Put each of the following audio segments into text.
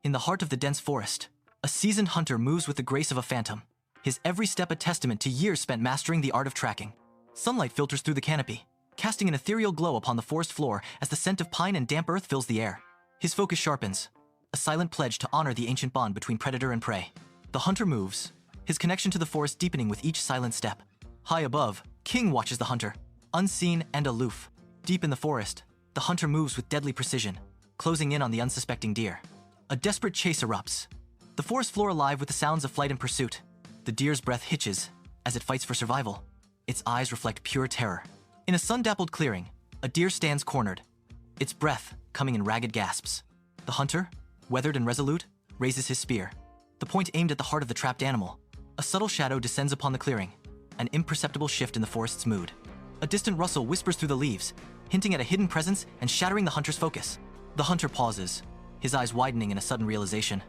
In the heart of the dense forest, a seasoned hunter moves with the grace of a phantom, his every step a testament to years spent mastering the art of tracking. Sunlight filters through the canopy, casting an ethereal glow upon the forest floor as the scent of pine and damp earth fills the air. His focus sharpens, a silent pledge to honor the ancient bond between predator and prey. The hunter moves, his connection to the forest deepening with each silent step. High above, King watches the hunter, unseen and aloof. Deep in the forest, the hunter moves with deadly precision, closing in on the unsuspecting deer. A desperate chase erupts, the forest floor alive with the sounds of flight and pursuit. The deer's breath hitches as it fights for survival. Its eyes reflect pure terror. In a sun-dappled clearing, a deer stands cornered, its breath coming in ragged gasps. The hunter, weathered and resolute, raises his spear, the point aimed at the heart of the trapped animal. A subtle shadow descends upon the clearing, an imperceptible shift in the forest's mood. A distant rustle whispers through the leaves, hinting at a hidden presence and shattering the hunter's focus. The hunter pauses, his eyes widening in a sudden realization.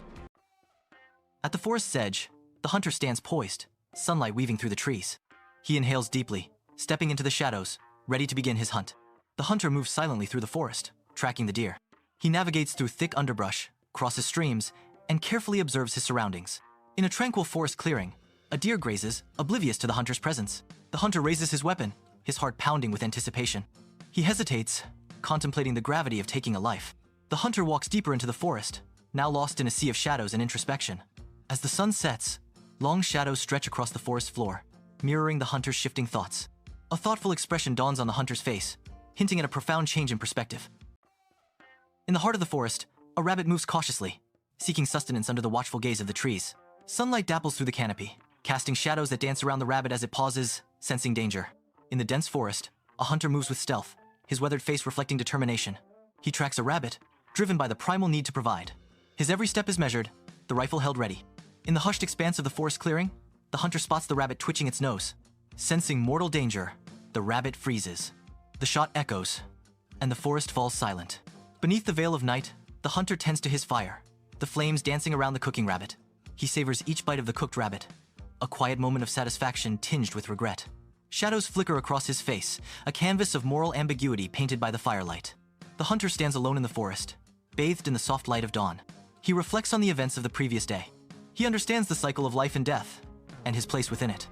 At the forest's edge, the hunter stands poised, sunlight weaving through the trees. He inhales deeply, stepping into the shadows, ready to begin his hunt. The hunter moves silently through the forest, tracking the deer. He navigates through thick underbrush, crosses streams, and carefully observes his surroundings. In a tranquil forest clearing, a deer grazes, oblivious to the hunter's presence. The hunter raises his weapon, his heart pounding with anticipation. He hesitates, contemplating the gravity of taking a life. The hunter walks deeper into the forest, now lost in a sea of shadows and introspection. As the sun sets, long shadows stretch across the forest floor, mirroring the hunter's shifting thoughts. A thoughtful expression dawns on the hunter's face, hinting at a profound change in perspective. In the heart of the forest, a rabbit moves cautiously, seeking sustenance under the watchful gaze of the trees. Sunlight dapples through the canopy, casting shadows that dance around the rabbit as it pauses, sensing danger. In the dense forest, a hunter moves with stealth, his weathered face reflecting determination. He tracks a rabbit, driven by the primal need to provide. His every step is measured, the rifle held ready. In the hushed expanse of the forest clearing, the hunter spots the rabbit twitching its nose. Sensing mortal danger, the rabbit freezes. The shot echoes, and the forest falls silent. Beneath the veil of night, the hunter tends to his fire, the flames dancing around the cooking rabbit. He savors each bite of the cooked rabbit, a quiet moment of satisfaction tinged with regret. Shadows flicker across his face, a canvas of moral ambiguity painted by the firelight. The hunter stands alone in the forest, bathed in the soft light of dawn. He reflects on the events of the previous day. He understands the cycle of life and death, and his place within it.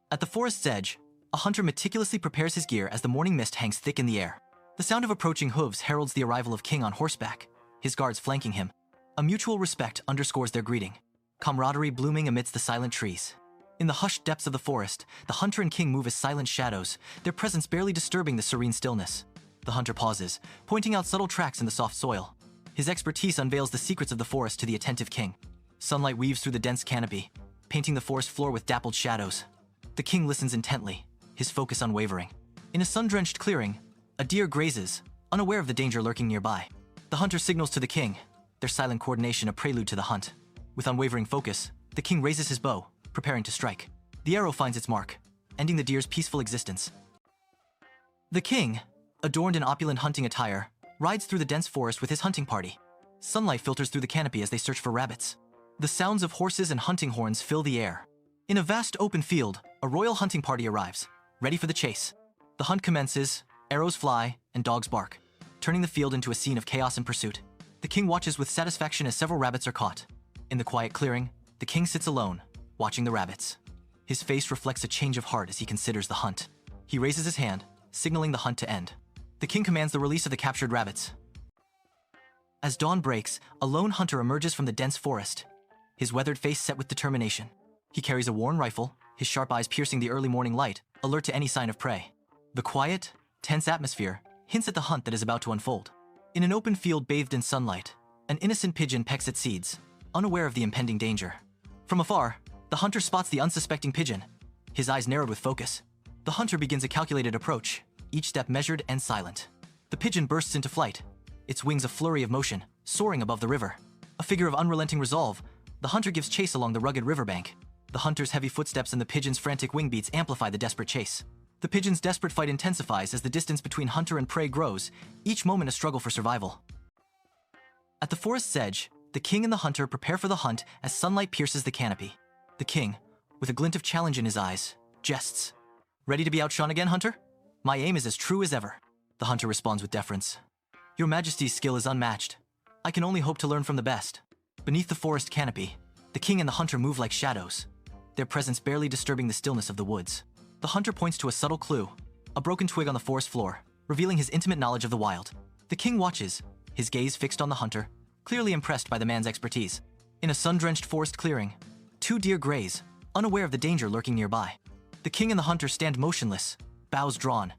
At the forest's edge, a hunter meticulously prepares his gear as the morning mist hangs thick in the air. The sound of approaching hooves heralds the arrival of King on horseback, his guards flanking him. A mutual respect underscores their greeting, camaraderie blooming amidst the silent trees. In the hushed depths of the forest, the hunter and King move as silent shadows, their presence barely disturbing the serene stillness. The hunter pauses, pointing out subtle tracks in the soft soil. His expertise unveils the secrets of the forest to the attentive King. Sunlight weaves through the dense canopy, painting the forest floor with dappled shadows. The King listens intently, his focus unwavering. In a sun-drenched clearing, a deer grazes, unaware of the danger lurking nearby. The hunter signals to the King, their silent coordination a prelude to the hunt. With unwavering focus, the King raises his bow, preparing to strike. The arrow finds its mark, ending the deer's peaceful existence. The King, adorned in opulent hunting attire, rides through the dense forest with his hunting party. Sunlight filters through the canopy as they search for rabbits. The sounds of horses and hunting horns fill the air. In a vast open field, a royal hunting party arrives, ready for the chase. The hunt commences, arrows fly, and dogs bark, turning the field into a scene of chaos and pursuit. The King watches with satisfaction as several rabbits are caught. In the quiet clearing, the King sits alone, watching the rabbits. His face reflects a change of heart as he considers the hunt. He raises his hand, signaling the hunt to end. The King commands the release of the captured rabbits. As dawn breaks, a lone hunter emerges from the dense forest, his weathered face set with determination. He carries a worn rifle, his sharp eyes piercing the early morning light, alert to any sign of prey. The quiet, tense atmosphere hints at the hunt that is about to unfold. In an open field bathed in sunlight, an innocent pigeon pecks at seeds, unaware of the impending danger. From afar, the hunter spots the unsuspecting pigeon, his eyes narrowed with focus. The hunter begins a calculated approach, each step measured and silent. The pigeon bursts into flight, its wings a flurry of motion, soaring above the river. A figure of unrelenting resolve, the hunter gives chase along the rugged riverbank. The hunter's heavy footsteps and the pigeon's frantic wing beats amplify the desperate chase. The pigeon's desperate fight intensifies as the distance between hunter and prey grows, each moment a struggle for survival. At the forest's edge, the King and the hunter prepare for the hunt as sunlight pierces the canopy. The King, with a glint of challenge in his eyes, jests. "Ready to be outshone again, hunter? My aim is as true as ever." The hunter responds with deference. "Your Majesty's skill is unmatched. I can only hope to learn from the best. Beneath the forest canopy, the king and the hunter move like shadows, their presence barely disturbing the stillness of the woods. The hunter points to a subtle clue, a broken twig on the forest floor, revealing his intimate knowledge of the wild. The king watches, his gaze fixed on the hunter, clearly impressed by the man's expertise. In a sun-drenched forest clearing, two deer graze, unaware of the danger lurking nearby. The king and the hunter stand motionless, bows drawn,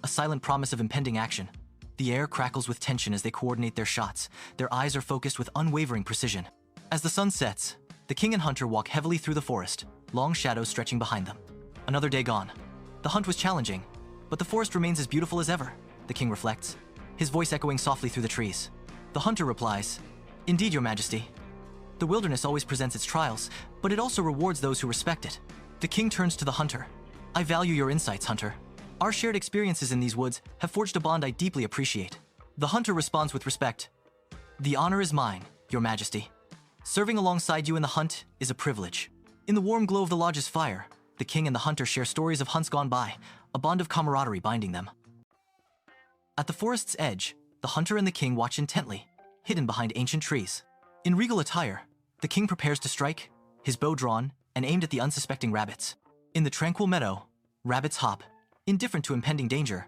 a silent promise of impending action. The air crackles with tension as they coordinate their shots, their eyes are focused with unwavering precision. As the sun sets, the king and hunter walk heavily through the forest, long shadows stretching behind them. Another day gone. The hunt was challenging, but the forest remains as beautiful as ever, the king reflects, his voice echoing softly through the trees. The hunter replies, "Indeed, your majesty. The wilderness always presents its trials, but it also rewards those who respect it." The king turns to the hunter. "I value your insights, hunter. Our shared experiences in these woods have forged a bond I deeply appreciate." The hunter responds with respect, "The honor is mine, your majesty. Serving alongside you in the hunt is a privilege." In the warm glow of the lodge's fire, the king and the hunter share stories of hunts gone by, a bond of camaraderie binding them. At the forest's edge, the hunter and the king watch intently, hidden behind ancient trees. In regal attire, the king prepares to strike, his bow drawn and aimed at the unsuspecting rabbits. In the tranquil meadow, rabbits hop, indifferent to impending danger,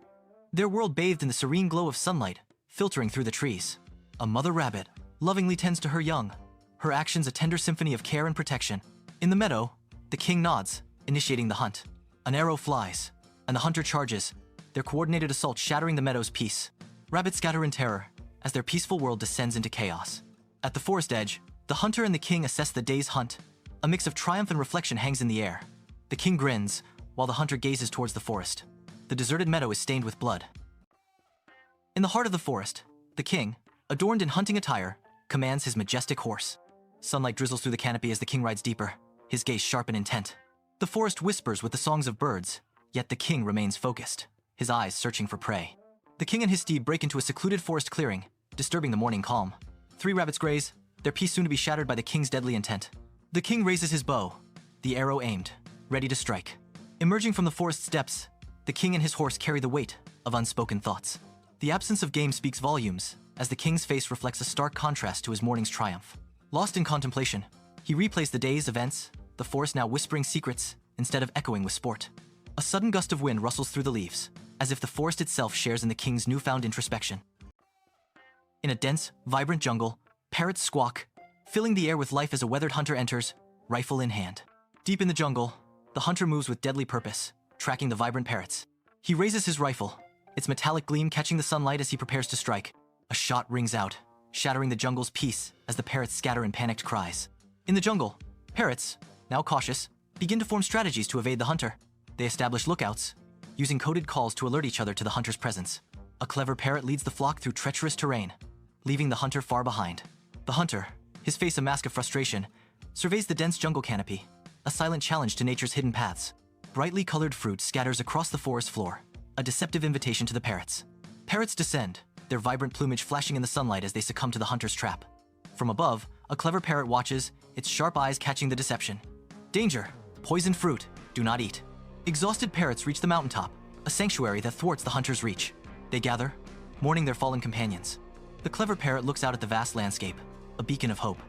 their world bathed in the serene glow of sunlight, filtering through the trees. A mother rabbit lovingly tends to her young, her actions a tender symphony of care and protection. In the meadow, the king nods, initiating the hunt. An arrow flies, and the hunter charges, their coordinated assault shattering the meadow's peace. Rabbits scatter in terror as their peaceful world descends into chaos. At the forest edge, the hunter and the king assess the day's hunt. A mix of triumph and reflection hangs in the air. The king grins, while the hunter gazes towards the forest. The deserted meadow is stained with blood. In the heart of the forest, the king, adorned in hunting attire, commands his majestic horse. Sunlight drizzles through the canopy as the king rides deeper, his gaze sharp and intent. The forest whispers with the songs of birds, yet the king remains focused, his eyes searching for prey. The king and his steed break into a secluded forest clearing, disturbing the morning calm. 3 rabbits graze, their peace soon to be shattered by the king's deadly intent. The king raises his bow, the arrow aimed, ready to strike. Emerging from the forest's depths, the king and his horse carry the weight of unspoken thoughts. The absence of game speaks volumes, as the king's face reflects a stark contrast to his morning's triumph. Lost in contemplation, he replays the day's events, the forest now whispering secrets instead of echoing with sport. A sudden gust of wind rustles through the leaves, as if the forest itself shares in the king's newfound introspection. In a dense, vibrant jungle, parrots squawk, filling the air with life as a weathered hunter enters, rifle in hand. Deep in the jungle, the hunter moves with deadly purpose, tracking the vibrant parrots. He raises his rifle, its metallic gleam catching the sunlight as he prepares to strike. A shot rings out, shattering the jungle's peace as the parrots scatter in panicked cries. In the jungle, parrots, now cautious, begin to form strategies to evade the hunter. They establish lookouts, using coded calls to alert each other to the hunter's presence. A clever parrot leads the flock through treacherous terrain, leaving the hunter far behind. The hunter, his face a mask of frustration, surveys the dense jungle canopy, a silent challenge to nature's hidden paths. Brightly colored fruit scatters across the forest floor, a deceptive invitation to the parrots. Parrots descend, their vibrant plumage flashing in the sunlight as they succumb to the hunter's trap. From above, a clever parrot watches, its sharp eyes catching the deception. Danger! Poisoned fruit! Do not eat! Exhausted parrots reach the mountaintop, a sanctuary that thwarts the hunter's reach. They gather, mourning their fallen companions. The clever parrot looks out at the vast landscape, a beacon of hope.